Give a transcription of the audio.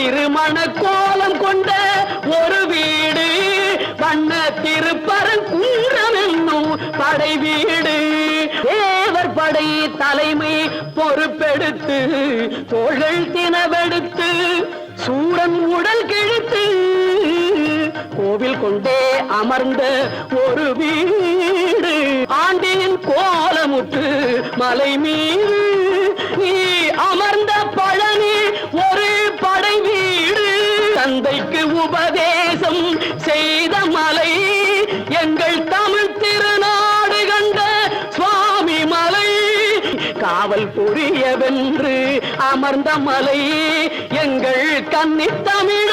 திருமண கோலம் கொண்ட ஒரு வீடு வண்ண திருப்பரங்குன்றம் என்னும் படை வீடு தேவர் படை தலைமை பொறுப்பெடுத்து தோள்கள் தினவெடுத்து சூரன் உடல் கிழித்து கோவில் கொண்டே அமர்ந்த ஒரு வீடு ஆண்டின் கோலமுற்று மலை மீது நீ அமர்ந்த பழனி ஒரு படை வீடு தந்தைக்கு உபதேசம் செய்த மலை எங்கள் தமிழ் திருநாடு கண்ட சுவாமி மலை காவல் புரியவென்று அமர்ந்த மலை எங்கள் கன்னி தமிழ்